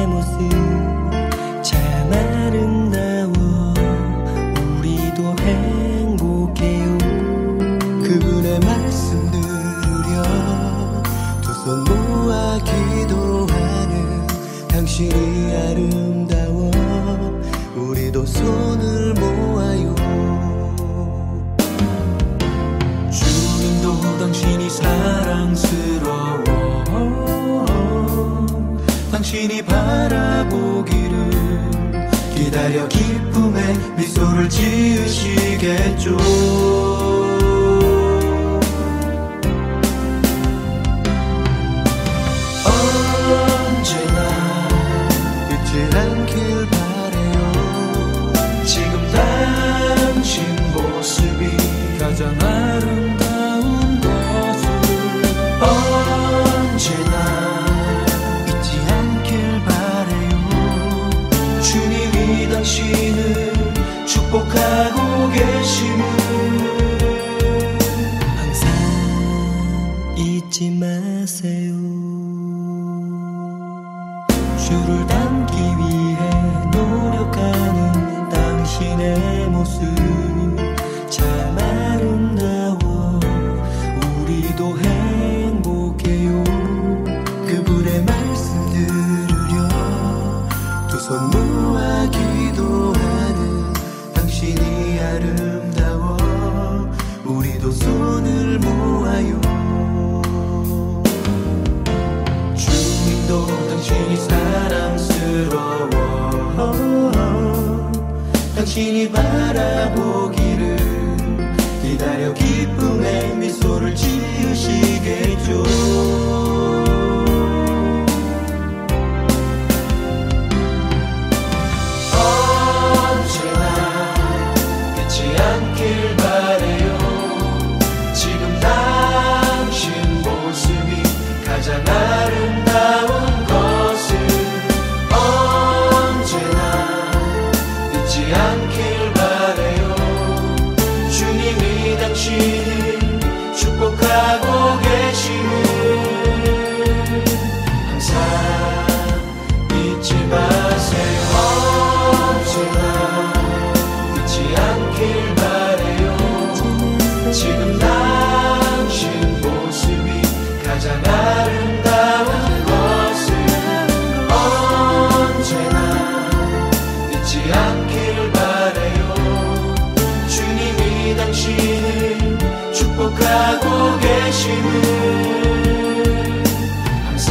모습 참 아름다워. 우리도 행복해요. 그분의 말씀 들으려 두 손 모아 기도하는 당신이 아름다워. 우리도 손을 모아요. 주님도 당신이 사랑스러워. 당신이 바라보기를 기다려 기쁨의 미소를 지으시겠죠. 언제나 잊지 않길 바래요. 지금 당신 모습이 가장 아름다운 것을. 언제나 주님이 당신을 축복하고 계심을 항상 잊지 마세요. 주를 닮기 위해 노력하는 당신의 모습 참 아름다워. 우리도 행복해요. 그분의 말씀 들으려 두 손 모아 기도하는 당신이 아름다워. 우리도 손을 모아요. 주님도 당신이 사랑스러워. 당신이 바라보기를 기다려 기쁨의 미소를 지으시겠죠. 않길 바래요. 지금 당신 모습이 가장 아름다운 것을. 언제나 잊지 않길 바래요. 주님이 당신을 축복하고 계심을 항상 잊지 마세요. 언제나 않길 바래요. 지금 당신 모습이 가장 아름다운 것을. 언제나 잊지 않길 바래요. 주님이 당신을 축복하고 계심을 항상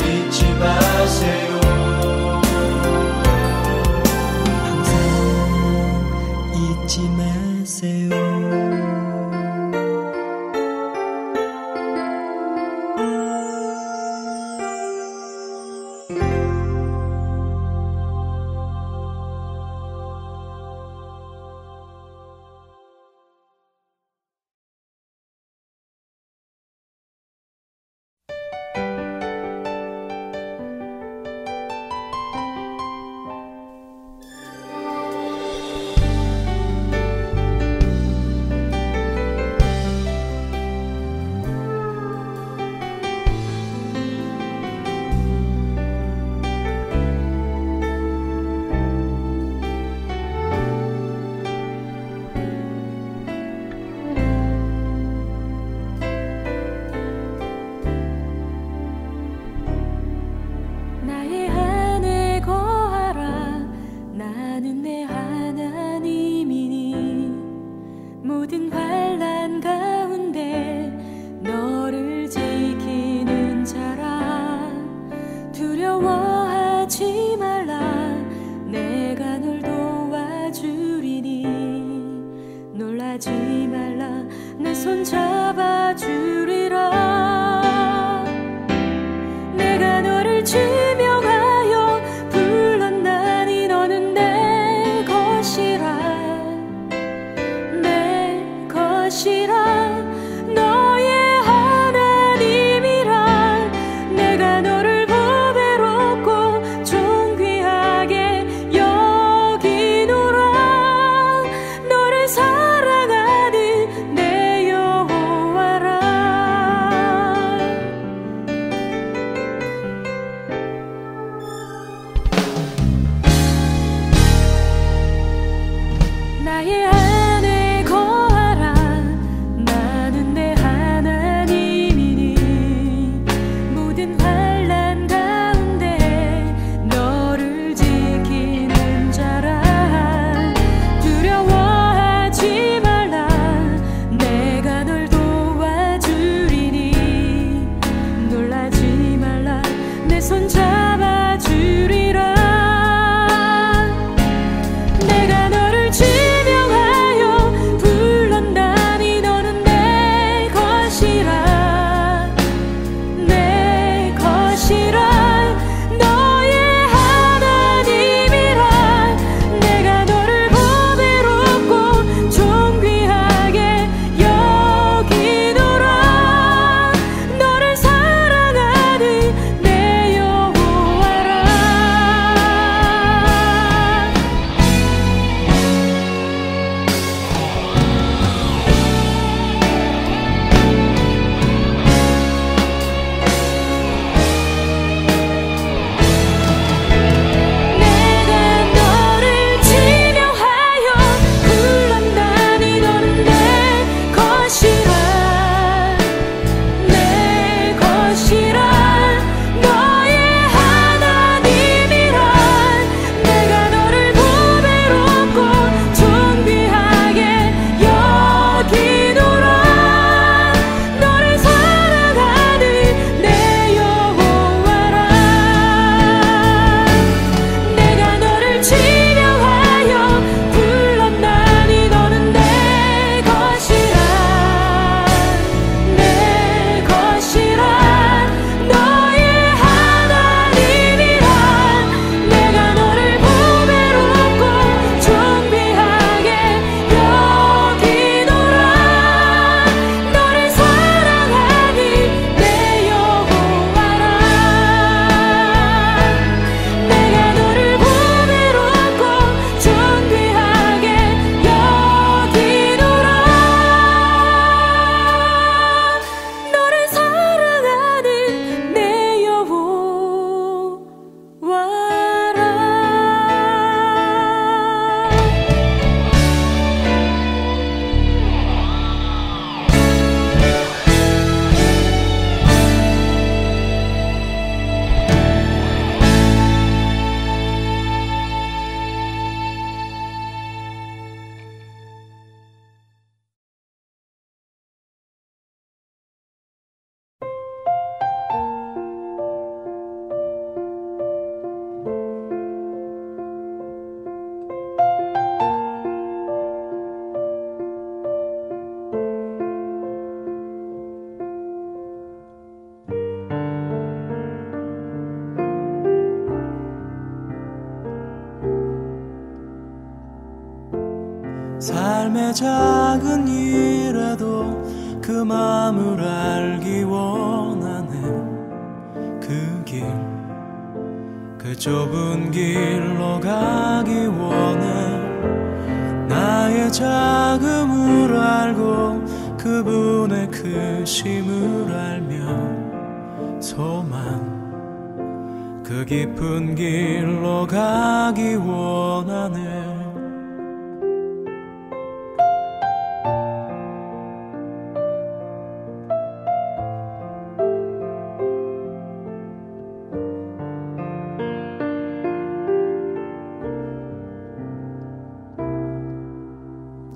잊지 마세요. 잊지 마세요. 사랑하는 내 영혼 삶의 작은 일에도 그 마음을 알기 원하네. 그 길, 그 좁은 길로 가기 원해. 나의 작음을 알고 그분의 크심을 알며 소망, 그 깊은 길로 가기 원하네.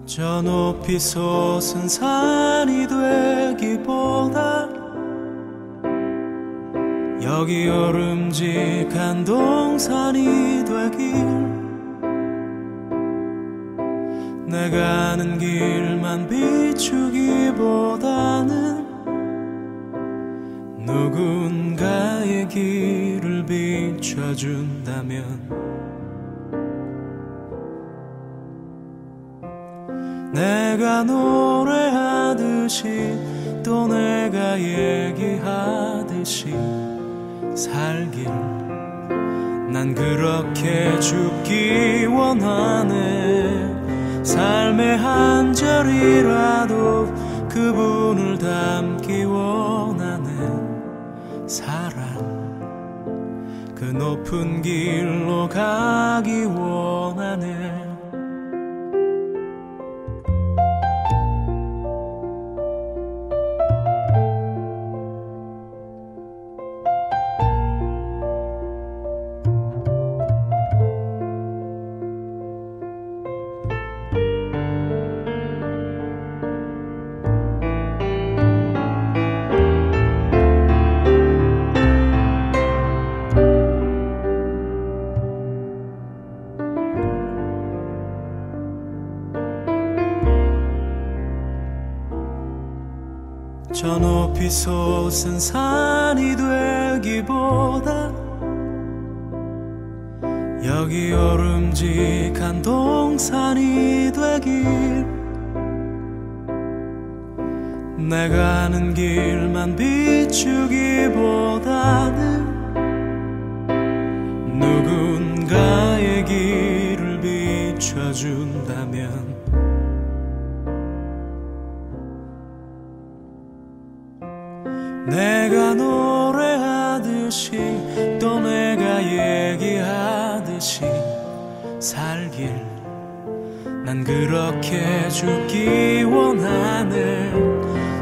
저 높이 솟은 산이 되기보다 여기 오름직한 동산이 되길, 내가 아는 길만 비추기보다는 누군가의 길을 비춰준다면 내가 노래하듯이 또 내가 얘기하듯이 살길, 난 그렇게 죽기 원하네. 삶의 한 절이라도 그분을 담기 원하네. 사랑, 그 높은 길로 가기 원하네. 저 높이 솟은 산이 되기보다 여기 오름직한 동산이 되길, 내가 아는 길만 비추기보다는 누군가의 길을 비춰준다면 내가 노래하듯이 또 내가 얘기하듯이 살길, 난 그렇게 죽기 원하네.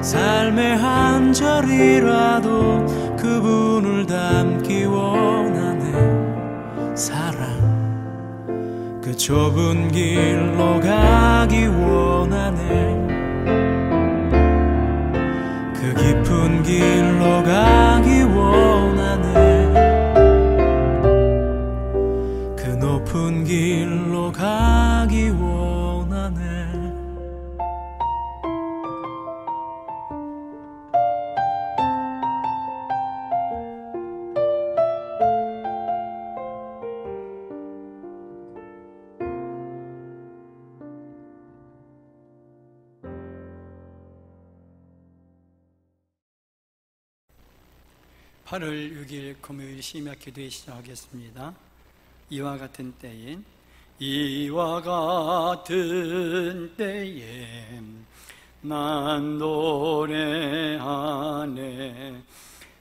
삶의 한 절이라도 그분을 담기 원하네. 사랑, 그 좁은 길로 가기 원하네. 그 깊은 길로 가기 원하네. 그 높은 길로 가기 원하네. (8월 6일) 금요일 심야 기도회 시작하겠습니다. 이와 같은 때엔, 이와 같은 때에 난 노래하네.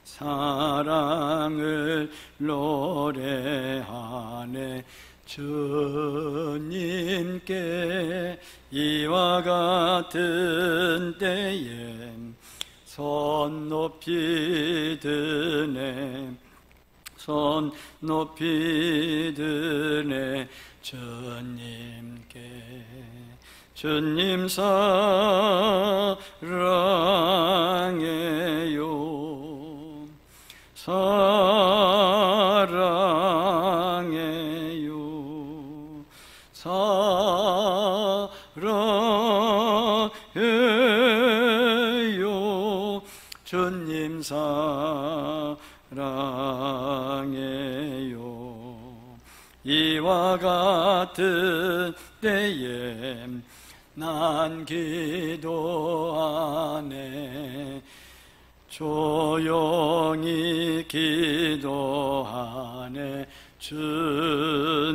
사랑을 노래하네. 주님께 이와 같은 때에 손 높이 드네. 손 높이 드네. 주님께. 주님 사랑해요. 사랑해요. 사랑해요. 주님 사랑해요. 이와 같은 때에 난 기도하네 조용히 기도하네 주님께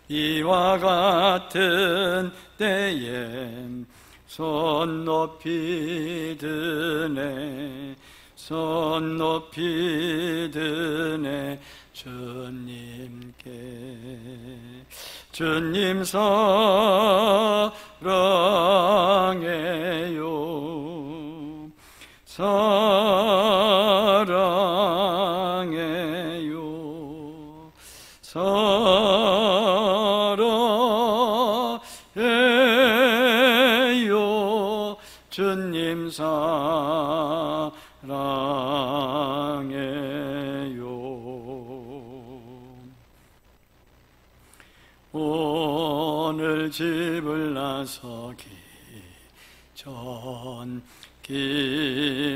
이와 같은 때엔 손 높이 드네 손 높이 드네 주님께 주님 사랑해요 사랑해요 사랑해요 주님 사랑해요 오늘 집을 나서기 전 기도했나요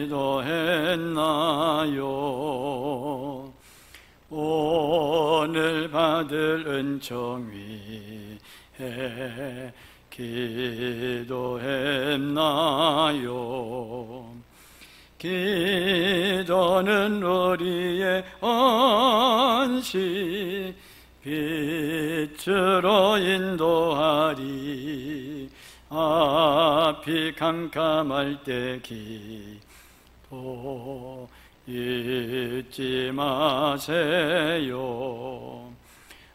오늘 받을 은총 위에 기도했나요 기도는 우리의 안식 빛으로 인도하리 앞이 캄캄할 때 기도 잊지 마세요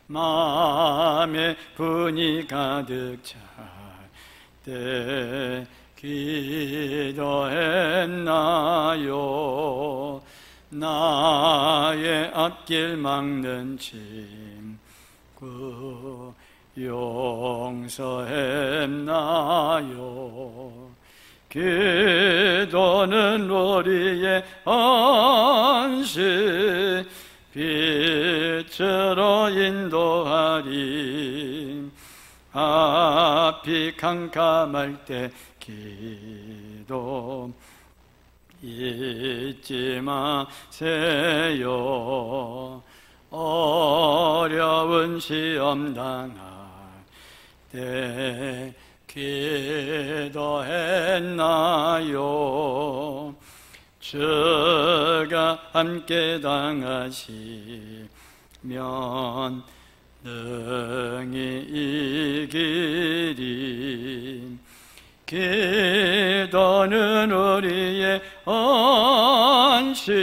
마음에 분이 가득 찰 때 기도했나요 나의 앞길 막는 친구 용서했나요 기도는 우리의 안식 빛으로 인도하리 앞이 캄캄할 때 기도 잊지 마세요 어려운 시험 당할 때 기도했나요 주가 함께 당하시면 능히 이기리 기도는 우리의 안식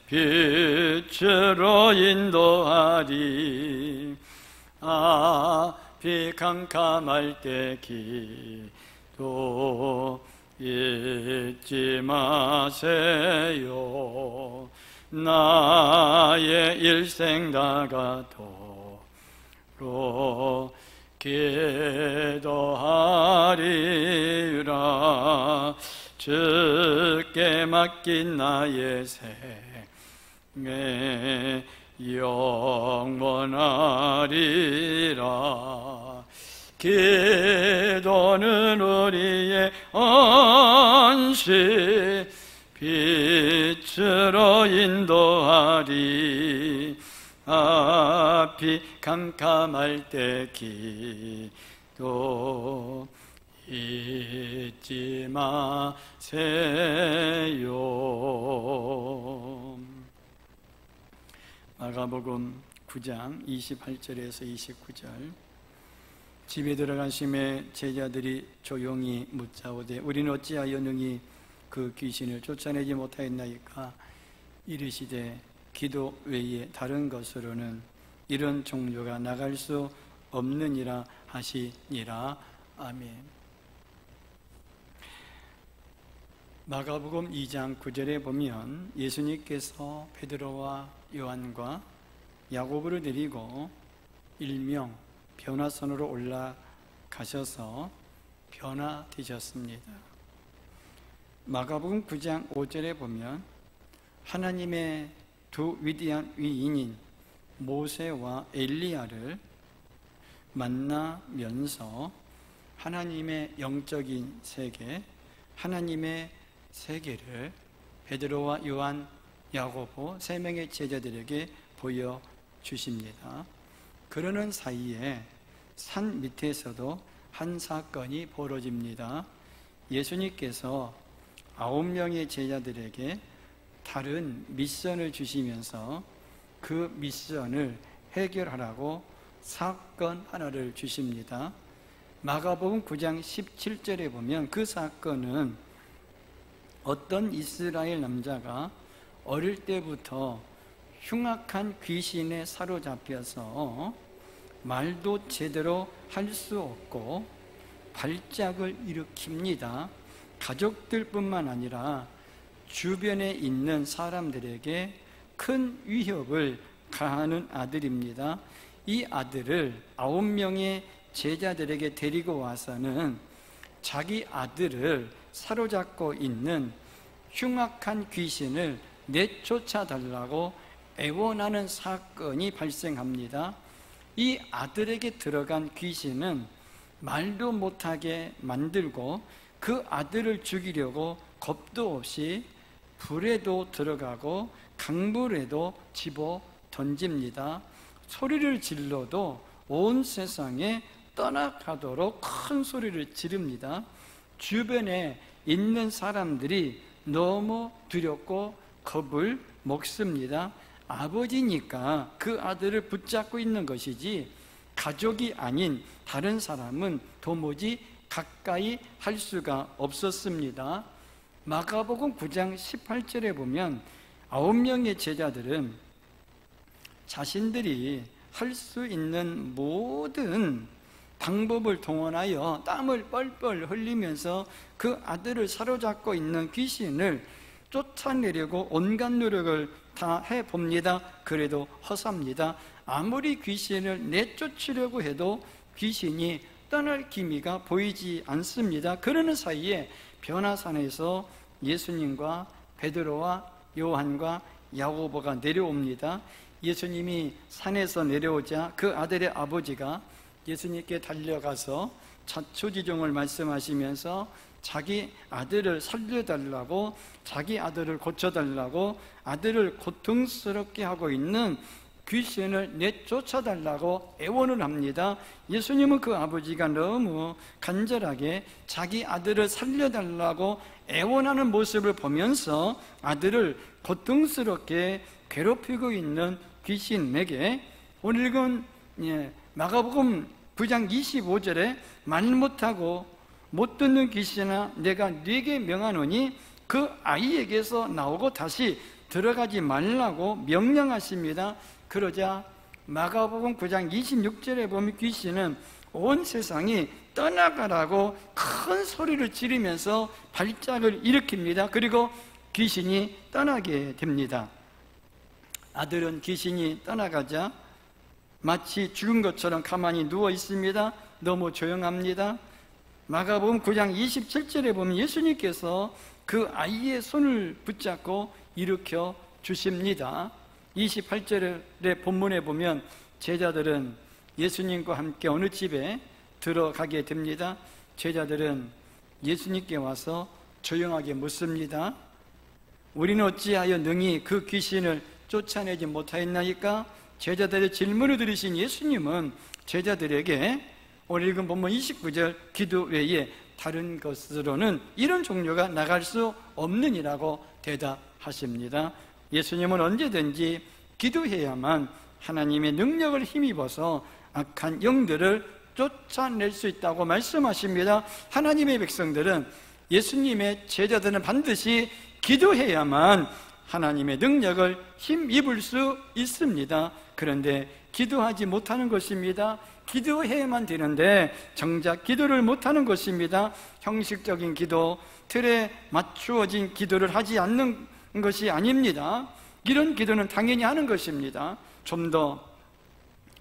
빛으로 인도하리 앞이 캄캄할 때 기도 잊지 마세요 나의 일생 다가도록 기도하리라 주께 맡긴 나의 생애 영원하리라 기도는 우리의 안식 빛으로 인도하리 앞이 캄캄할 때 기도 잊지 마세요 마가복음 9장 28절에서 29절 집에 들어가심에 제자들이 조용히 묻자오되 우리는 어찌하여 능히 그 귀신을 쫓아내지 못하였나이까 이르시되 기도 외에 다른 것으로는 이런 종교가 나갈 수 없느니라 하시니라 아멘 마가복음 2장 9절에 보면 예수님께서 베드로와 요한과 야고보를 데리고 일명 변화선으로 올라가셔서 변화되셨습니다. 마가복음 9장 5절에 보면 하나님의 두 위대한 위인인 모세와 엘리야를 만나면서 하나님의 영적인 세계, 하나님의 세계를 베드로와 요한, 야고보 세 명의 제자들에게 보여주십니다. 그러는 사이에 산 밑에서도 한 사건이 벌어집니다. 예수님께서 9명의 제자들에게 다른 미션을 주시면서 그 미션을 해결하라고 사건 하나를 주십니다. 마가복음 9장 17절에 보면 그 사건은 어떤 이스라엘 남자가 어릴 때부터 흉악한 귀신에 사로잡혀서 말도 제대로 할 수 없고 발작을 일으킵니다. 가족들뿐만 아니라 주변에 있는 사람들에게 큰 위협을 가하는 아들입니다. 이 아들을 9명의 제자들에게 데리고 와서는 자기 아들을 사로잡고 있는 흉악한 귀신을 내쫓아달라고 애원하는 사건이 발생합니다. 이 아들에게 들어간 귀신은 말도 못하게 만들고 그 아들을 죽이려고 겁도 없이 불에도 들어가고 강물에도 집어 던집니다. 소리를 질러도 온 세상에 떠나가도록 큰 소리를 지릅니다. 주변에 있는 사람들이 너무 두렵고 겁을 먹습니다. 아버지니까 그 아들을 붙잡고 있는 것이지 가족이 아닌 다른 사람은 도무지 가까이 할 수가 없었습니다. 마가복음 9장 18절에 보면 9명의 제자들은 자신들이 할 수 있는 모든 방법을 동원하여 땀을 뻘뻘 흘리면서 그 아들을 사로잡고 있는 귀신을 쫓아내려고 온갖 노력을 다 해봅니다. 그래도 허사입니다. 아무리 귀신을 내쫓으려고 해도 귀신이 떠날 기미가 보이지 않습니다. 그러는 사이에 변화산에서 예수님과 베드로와 요한과 야고보가 내려옵니다. 예수님이 산에서 내려오자 그 아들의 아버지가 예수님께 달려가서 자초지종을 말씀하시면서 자기 아들을 살려달라고, 자기 아들을 고쳐달라고, 아들을 고통스럽게 하고 있는 귀신을 내쫓아달라고 애원을 합니다. 예수님은 그 아버지가 너무 간절하게 자기 아들을 살려달라고 애원하는 모습을 보면서 아들을 고통스럽게 괴롭히고 있는 귀신에게 오늘 읽은 마가복음 9장 25절에 말 못하고 못 듣는 귀신아 내가 네게 명하노니 그 아이에게서 나오고 다시 들어가지 말라고 명령하십니다. 그러자 마가복음 9장 26절에 보면 귀신은 온 세상이 떠나가라고 큰 소리를 지르면서 발작을 일으킵니다. 그리고 귀신이 떠나게 됩니다. 아들은 귀신이 떠나가자 마치 죽은 것처럼 가만히 누워 있습니다. 너무 조용합니다. 마가복음 9장 27절에 보면 예수님께서 그 아이의 손을 붙잡고 일으켜 주십니다. 28절의 본문에 보면 제자들은 예수님과 함께 어느 집에 들어가게 됩니다. 제자들은 예수님께 와서 조용하게 묻습니다. 우리는 어찌하여 능히 그 귀신을 쫓아내지 못하였나이까? 제자들의 질문을 들으신 예수님은 제자들에게 오늘 읽은 본문 29절 기도 외에 다른 것으로는 이런 종류가 나갈 수 없느니라고 대답하십니다. 예수님은 언제든지 기도해야만 하나님의 능력을 힘입어서 악한 영들을 쫓아낼 수 있다고 말씀하십니다. 하나님의 백성들은, 예수님의 제자들은 반드시 기도해야만 하나님의 능력을 힘입을 수 있습니다. 그런데 기도하지 못하는 것입니다. 기도해야만 되는데 정작 기도를 못하는 것입니다. 형식적인 기도, 틀에 맞추어진 기도를 하지 않는 것이 아닙니다. 이런 기도는 당연히 하는 것입니다. 좀 더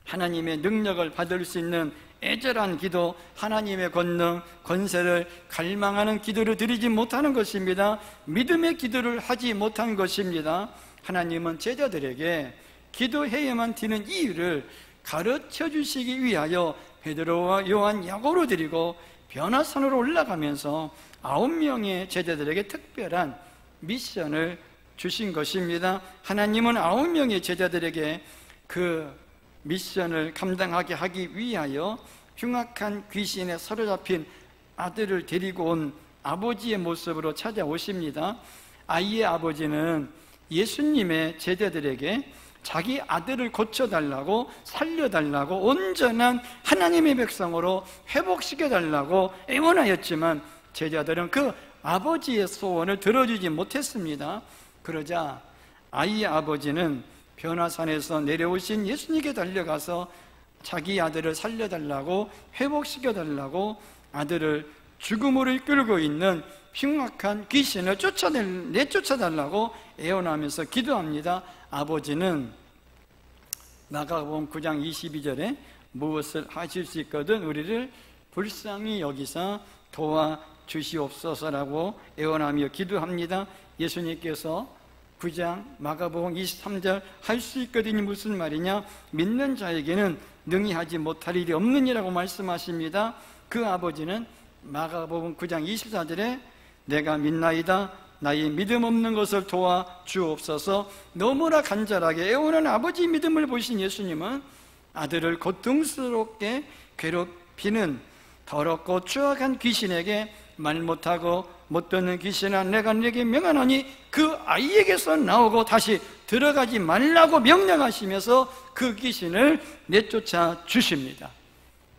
하나님의 능력을 받을 수 있는 애절한 기도, 하나님의 권능, 권세를 갈망하는 기도를 드리지 못하는 것입니다. 믿음의 기도를 하지 못한 것입니다. 하나님은 제자들에게 기도해야만 되는 이유를 가르쳐 주시기 위하여 베드로와 요한, 야고보를 드리고 변화산으로 올라가면서 9명의 제자들에게 특별한 미션을 주신 것입니다. 하나님은 9명의 제자들에게 그 미션을 감당하게 하기 위하여 흉악한 귀신에 사로잡힌 아들을 데리고 온 아버지의 모습으로 찾아오십니다. 아이의 아버지는 예수님의 제자들에게 자기 아들을 고쳐달라고, 살려달라고, 온전한 하나님의 백성으로 회복시켜달라고 애원하였지만 제자들은 그 아버지의 소원을 들어주지 못했습니다. 그러자 아이의 아버지는 변화산에서 내려오신 예수님께 달려가서 자기 아들을 살려달라고, 회복시켜달라고, 아들을 죽음으로 이끌고 있는 흉악한 귀신을 내쫓아달라고 애원하면서 기도합니다. 아버지는 마가복음 9장 22절에 무엇을 하실 수 있거든 우리를 불쌍히 여기사 도와주시옵소서라고 애원하며 기도합니다. 예수님께서 9장 마가복음 23절 할 수 있거든이 무슨 말이냐? 믿는 자에게는 능히 하지 못할 일이 없느니라고 말씀하십니다. 그 아버지는 마가복음 9장 24절에 내가 믿나이다, 나의 믿음 없는 것을 도와주옵소서, 너무나 간절하게 애원하는 아버지의 믿음을 보신 예수님은 아들을 고통스럽게 괴롭히는 더럽고 추악한 귀신에게 말 못하고 못 듣는 귀신아, 내가 네게 명하노니 그 아이에게서 나오고 다시 들어가지 말라고 명령하시면서 그 귀신을 내쫓아 주십니다.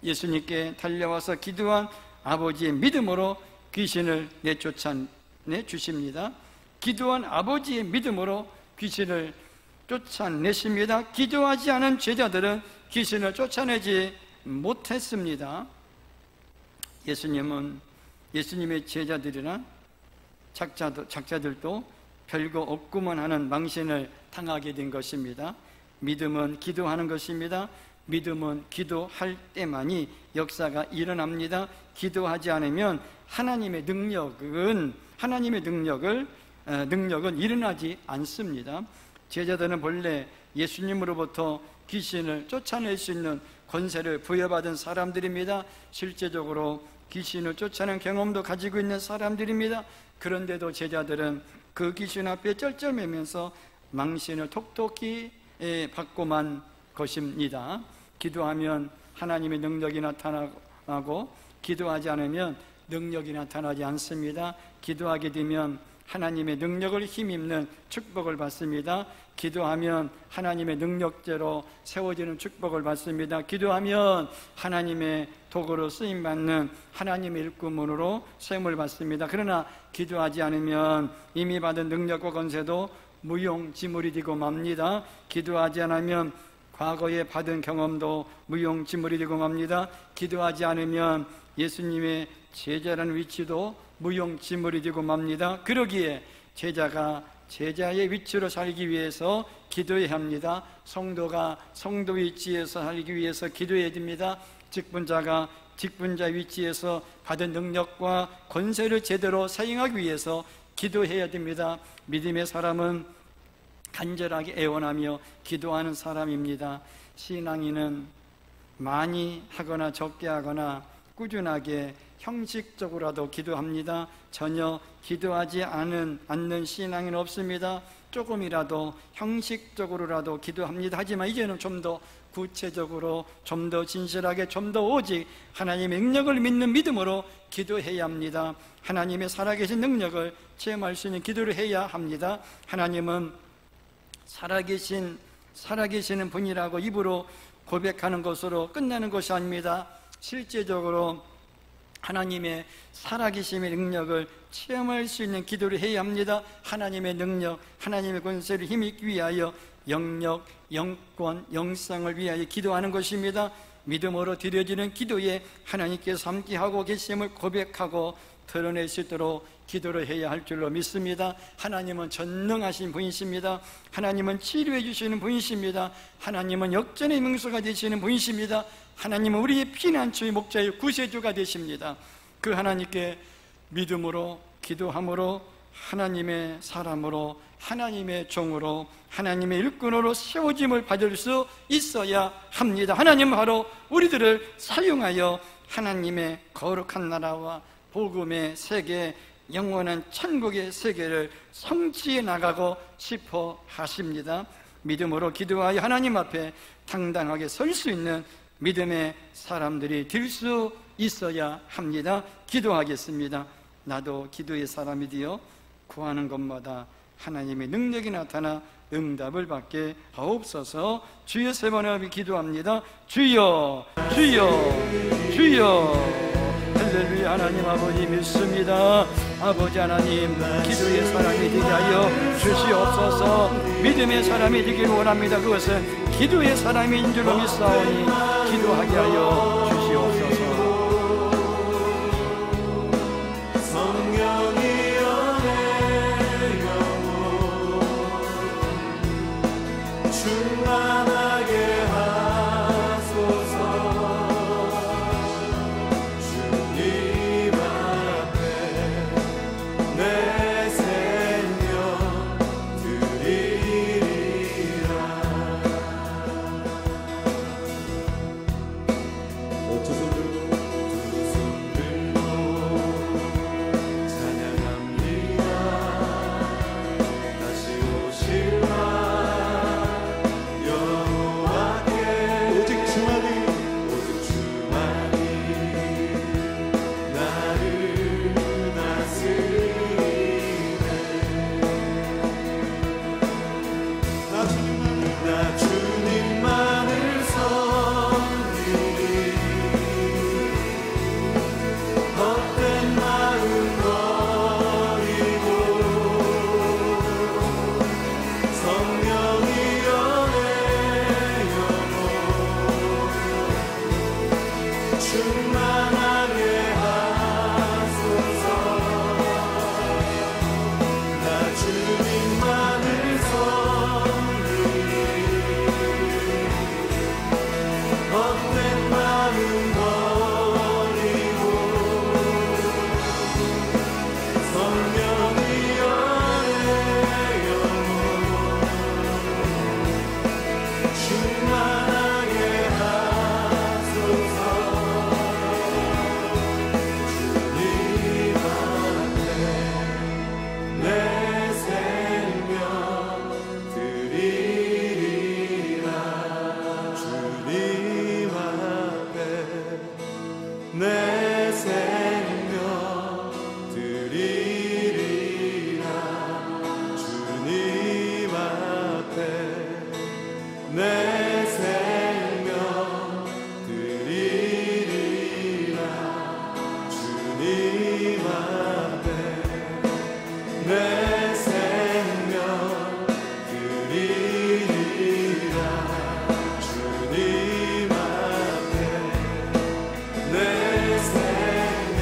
예수님께 달려와서 기도한 아버지의 믿음으로 귀신을 내쫓아내주십니다. 기도한 아버지의 믿음으로 귀신을 쫓아내십니다. 기도하지 않은 제자들은 귀신을 쫓아내지 못했습니다. 예수님의 제자들이나 작자들도 별거 없구만 하는 망신을 당하게 된 것입니다. 믿음은 기도하는 것입니다. 믿음은 기도할 때만이 역사가 일어납니다. 기도하지 않으면 하나님의 능력은 일어나지 않습니다. 제자들은 본래 예수님으로부터 귀신을 쫓아낼 수 있는 권세를 부여받은 사람들입니다. 실제적으로 귀신을 쫓아낸 경험도 가지고 있는 사람들입니다. 그런데도 제자들은 그 귀신 앞에 쩔쩔매면서 망신을 톡톡히 받고만 것입니다. 기도하면 하나님의 능력이 나타나고 기도하지 않으면 능력이 나타나지 않습니다. 기도하게 되면 하나님의 능력을 힘입는 축복을 받습니다. 기도하면 하나님의 능력대로 세워지는 축복을 받습니다. 기도하면 하나님의 도구로 쓰임받는 하나님의 일꾼으로 세움을 받습니다. 그러나 기도하지 않으면 이미 받은 능력과 권세도 무용지물이 되고 맙니다. 기도하지 않으면 과거에 받은 경험도 무용지물이 되고 맙니다. 기도하지 않으면 예수님의 제자라는 위치도 무용지물이 되고 맙니다. 그러기에 제자가 제자의 위치로 살기 위해서 기도해야 합니다. 성도가 성도 위치에서 살기 위해서 기도해야 됩니다. 직분자가 직분자 위치에서 받은 능력과 권세를 제대로 사용하기 위해서 기도해야 됩니다. 믿음의 사람은 간절하게 애원하며 기도하는 사람입니다. 신앙인은 많이 하거나 적게 하거나 꾸준하게 형식적으로라도 기도합니다. 전혀 기도하지 않는 신앙은 없습니다. 조금이라도 형식적으로라도 기도합니다. 하지만 이제는 좀 더 구체적으로, 좀 더 진실하게, 좀 더 오직 하나님의 능력을 믿는 믿음으로 기도해야 합니다. 하나님의 살아계신 능력을 체험할 수 있는 기도를 해야 합니다. 하나님은 살아계시는 분이라고 입으로 고백하는 것으로 끝나는 것이 아닙니다. 실제적으로 하나님의 살아계심의 능력을 체험할 수 있는 기도를 해야 합니다. 하나님의 능력, 하나님의 권세를 힘입기 위하여 영역, 영권, 영성을 위하여 기도하는 것입니다. 믿음으로 드려지는 기도에 하나님께서 함께하고 계심을 고백하고 드러낼 수 있도록 기도를 해야 할 줄로 믿습니다. 하나님은 전능하신 분이십니다. 하나님은 치료해 주시는 분이십니다. 하나님은 역전의 명수가 되시는 분이십니다. 하나님은 우리의 피난처의 목자의 구세주가 되십니다. 그 하나님께 믿음으로 기도함으로 하나님의 사람으로, 하나님의 종으로, 하나님의 일꾼으로 세워짐을 받을 수 있어야 합니다. 하나님은 바로 우리들을 사용하여 하나님의 거룩한 나라와 복음의 세계, 영원한 천국의 세계를 성취해 나가고 싶어 하십니다. 믿음으로 기도하여 하나님 앞에 당당하게 설 수 있는 믿음의 사람들이 될 수 있어야 합니다. 기도하겠습니다. 나도 기도의 사람이 되어 구하는 것마다 하나님의 능력이 나타나 응답을 받게 하옵소서. 주여 세 번을 기도합니다. 주여, 주여, 주여. 할렐루야. 하나님 아버지 믿습니다. 아버지 하나님, 기도의 사람이 되게 하여 주시옵소서. 믿음의 사람이 되기를 원합니다. 그것은 기도의 사람인 줄로 믿사오니 기도하게 하여 주시옵소서. 충만하게 하소서. 주님 앞에 내 생명 드리리라. 두 손 들고 찬양합니다. 다시 오실라. 내 생명 드리리라. 주님 앞에 내 생명 드리리라. 주님 앞에 내 생명 드리리라. 주님 앞에 내 생명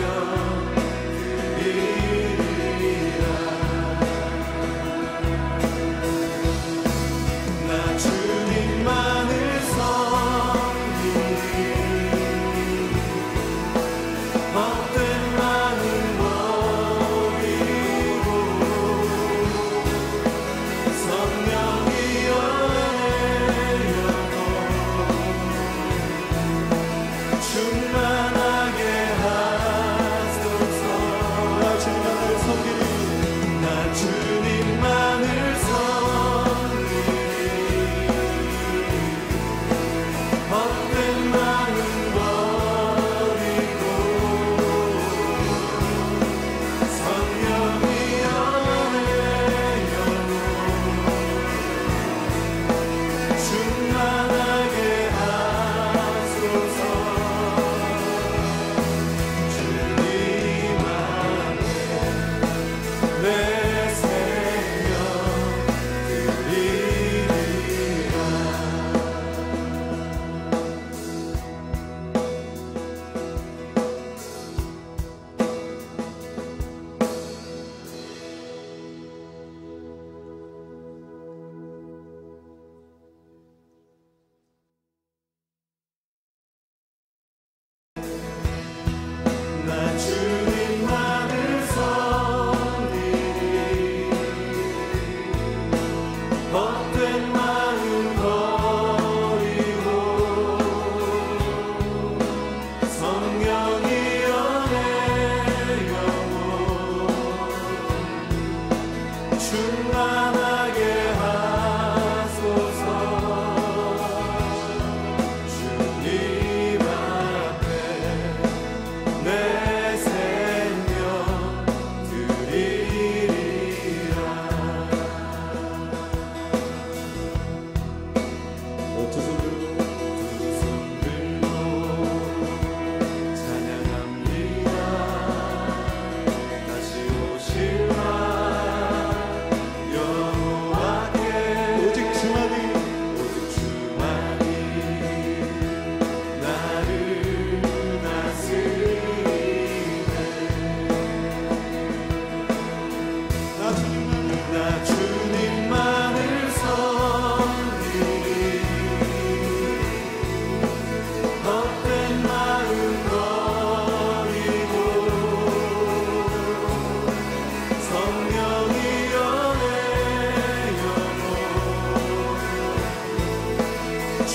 드리리라. 나 주님만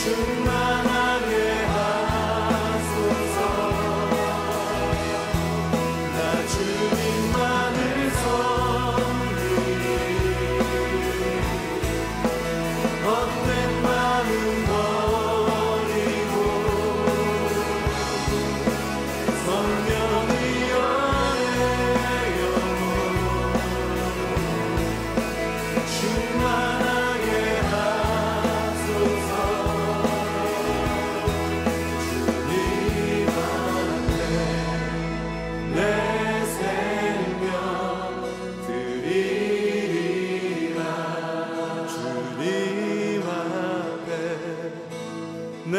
충만하게 하소서. 나 주님만을 섬기니 헛된 마음 버리고 성령의 영혼 충만하게 하소서. 주님 앞에 내 생명 드리리라. 주님 앞에 내